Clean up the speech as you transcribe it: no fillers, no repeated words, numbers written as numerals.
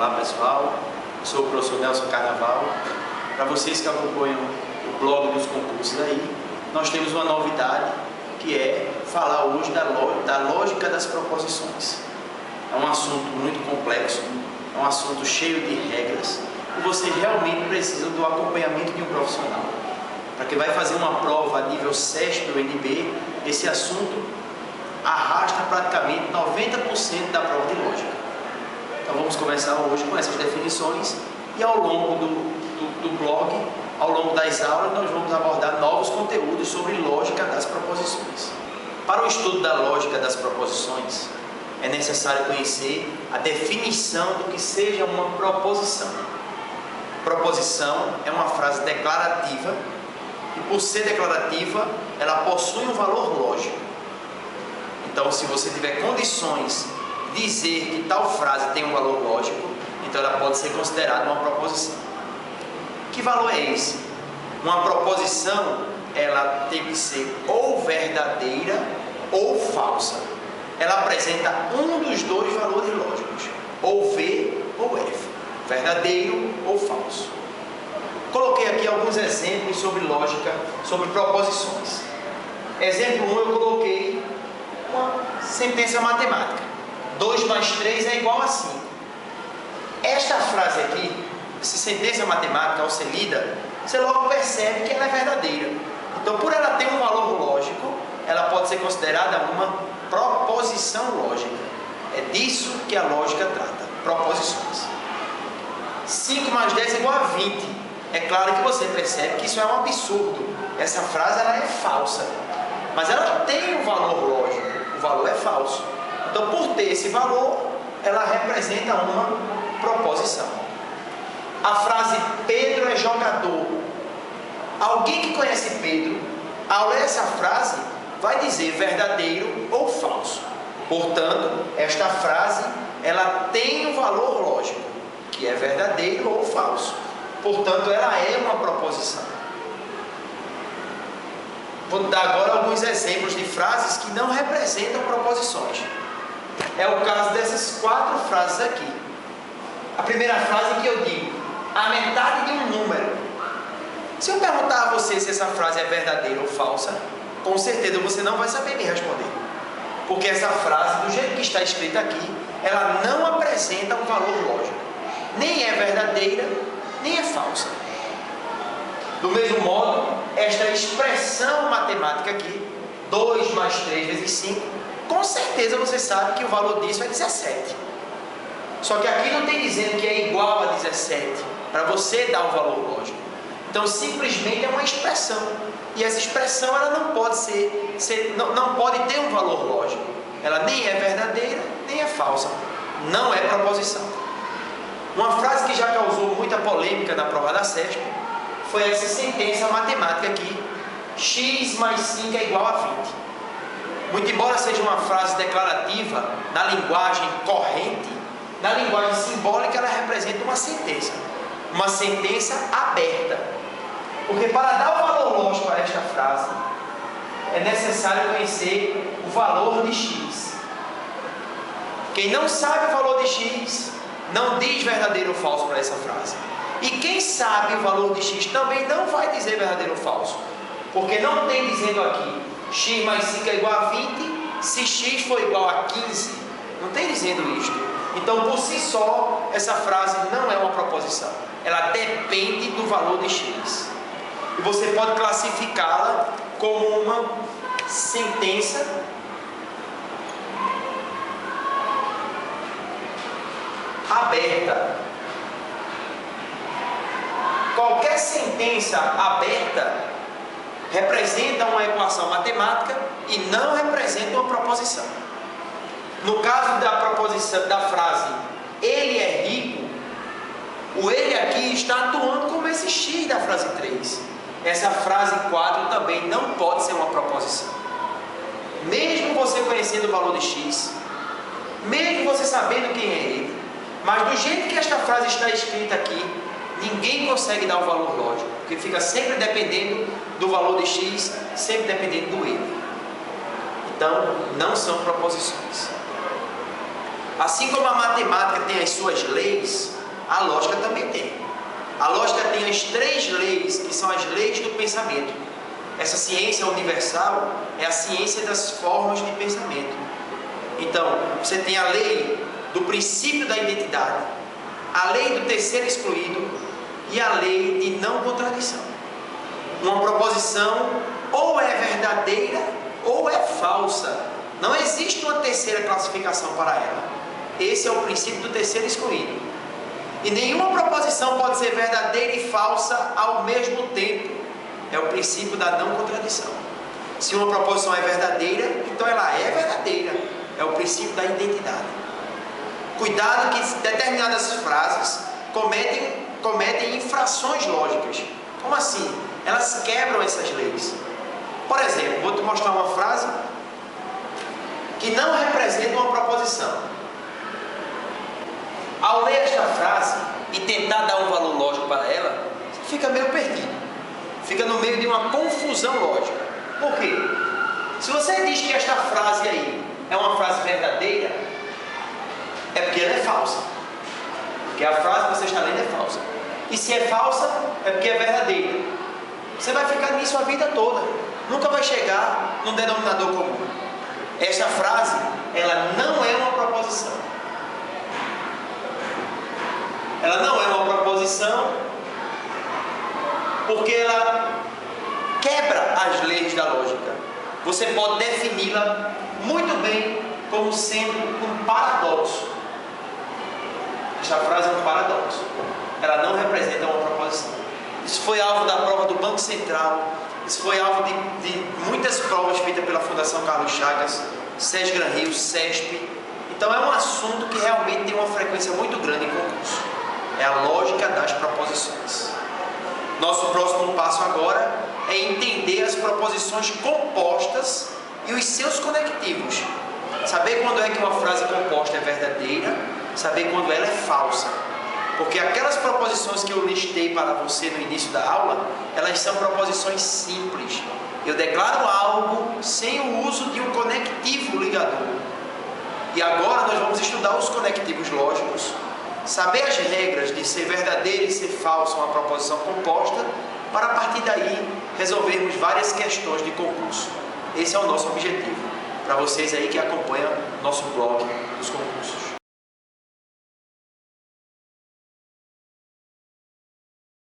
Olá pessoal, eu sou o professor Nelson Carnaval. Para vocês que acompanham o blog dos concursos aí, nós temos uma novidade que é falar hoje da lógica das proposições. É um assunto muito complexo, é um assunto cheio de regras e você realmente precisa do acompanhamento de um profissional. Para quem vai fazer uma prova a nível CESP ou NB, esse assunto arrasta praticamente 90% da prova de lógica. Então vamos começar hoje com essas definições e ao longo do blog, ao longo das aulas, nós vamos abordar novos conteúdos sobre lógica das proposições. Para o estudo da lógica das proposições, é necessário conhecer a definição do que seja uma proposição. Proposição é uma frase declarativa e, por ser declarativa, ela possui um valor lógico. Então, se você tiver condições de dizer que tal frase tem um valor lógico, então ela pode ser considerada uma proposição. Que valor é esse? Uma proposição, ela tem que ser ou verdadeira ou falsa. Ela apresenta um dos dois valores lógicos, ou V ou F, verdadeiro ou falso. Coloquei aqui alguns exemplos sobre lógica, sobre proposições. Exemplo 1, eu coloquei uma sentença matemática. 2 mais 3 é igual a 5. Esta frase aqui, essa sentença matemática, ao ser lida, você logo percebe que ela é verdadeira. Então, por ela ter um valor lógico, ela pode ser considerada uma proposição lógica. É disso que a lógica trata, proposições. 5 mais 10 é igual a 20. É claro que você percebe que isso é um absurdo. Essa frase ela é falsa. Mas ela tem um valor lógico. O valor é falso. Então, por ter esse valor, ela representa uma proposição. A frase Pedro é jogador. Alguém que conhece Pedro, ao ler essa frase, vai dizer verdadeiro ou falso. Portanto, esta frase, ela tem um valor lógico, que é verdadeiro ou falso. Portanto, ela é uma proposição. Vou dar agora alguns exemplos de frases que não representam proposições. É o caso dessas 4 frases aqui. A primeira frase que eu digo, a metade de um número. Se eu perguntar a você se essa frase é verdadeira ou falsa, com certeza você não vai saber me responder. Porque essa frase, do jeito que está escrita aqui, ela não apresenta um valor lógico. Nem é verdadeira, nem é falsa. Do mesmo modo, esta expressão matemática aqui, 2 mais 3 vezes 5, com certeza você sabe que o valor disso é 17. Só que aqui não tem dizendo que é igual a 17, para você dar um valor lógico. Então, simplesmente é uma expressão. E essa expressão ela não pode ter um valor lógico. Ela nem é verdadeira, nem é falsa. Não é proposição. Uma frase que já causou muita polêmica na prova da CESP foi essa sentença matemática aqui: x mais 5 é igual a 20. Muito embora seja uma frase declarativa, na linguagem corrente, na linguagem simbólica ela representa uma sentença aberta. Porque para dar o valor lógico a esta frase, é necessário conhecer o valor de x. Quem não sabe o valor de x, não diz verdadeiro ou falso para essa frase. E quem sabe o valor de x também não vai dizer verdadeiro ou falso. Porque não tem dizendo aqui, x mais 5 é igual a 20, se x for igual a 15. Não tem dizendo isto. Então, por si só, essa frase não é uma proposição. Ela depende do valor de x. E você pode classificá-la como uma sentença aberta. Qualquer sentença aberta representa uma equação matemática e não representa uma proposição. No caso da proposição da frase ele é rico, o ele aqui está atuando como esse x da frase 3. Essa frase 4 também não pode ser uma proposição. Mesmo você conhecendo o valor de x, mesmo você sabendo quem é ele, mas do jeito que esta frase está escrita aqui, ninguém consegue dar o valor lógico, porque fica sempre dependendo do valor de x, sempre dependendo do ele. Então, não são proposições. Assim como a matemática tem as suas leis, a lógica também tem. A lógica tem as 3 leis, que são as leis do pensamento. Essa ciência universal é a ciência das formas de pensamento. Então, você tem a lei do princípio da identidade, a lei do terceiro excluído e a lei de não contradição. Uma proposição ou é verdadeira ou é falsa. Não existe uma terceira classificação para ela. Esse é o princípio do terceiro excluído. E nenhuma proposição pode ser verdadeira e falsa ao mesmo tempo. É o princípio da não contradição. Se uma proposição é verdadeira, então ela é verdadeira. É o princípio da identidade. Cuidado que determinadas frases cometem infrações lógicas. Como assim? Elas quebram essas leis. Por exemplo, vou te mostrar uma frase que não representa uma proposição. Ao ler esta frase e tentar dar um valor lógico para ela, você fica meio perdido. Fica no meio de uma confusão lógica. Por quê? Se você diz que esta frase aí é uma frase verdadeira, é porque ela é falsa. Porque a frase que você está lendo é falsa. E se é falsa, é porque é verdadeira. Você vai ficar nisso a vida toda. Nunca vai chegar num denominador comum. Esta frase, ela não é uma proposição. Ela não é uma proposição porque ela quebra as leis da lógica. Você pode defini-la muito bem como sendo um paradoxo. Esta frase é um paradoxo. Ela não representa uma proposição. Isso foi alvo da prova do Banco Central. Isso foi alvo de muitas provas feitas pela Fundação Carlos Chagas, SESC Gran Rio, CESP. Então é um assunto que realmente tem uma frequência muito grande em concurso. É a lógica das proposições. Nosso próximo passo agora é entender as proposições compostas e os seus conectivos. Saber quando é que uma frase composta é verdadeira, saber quando ela é falsa. Porque aquelas proposições que eu listei para você no início da aula, elas são proposições simples. Eu declaro algo sem o uso de um conectivo ligador. E agora nós vamos estudar os conectivos lógicos, saber as regras de ser verdadeira e ser falsa uma proposição composta, para a partir daí resolvermos várias questões de concurso. Esse é o nosso objetivo, para vocês aí que acompanham nosso blog dos concursos.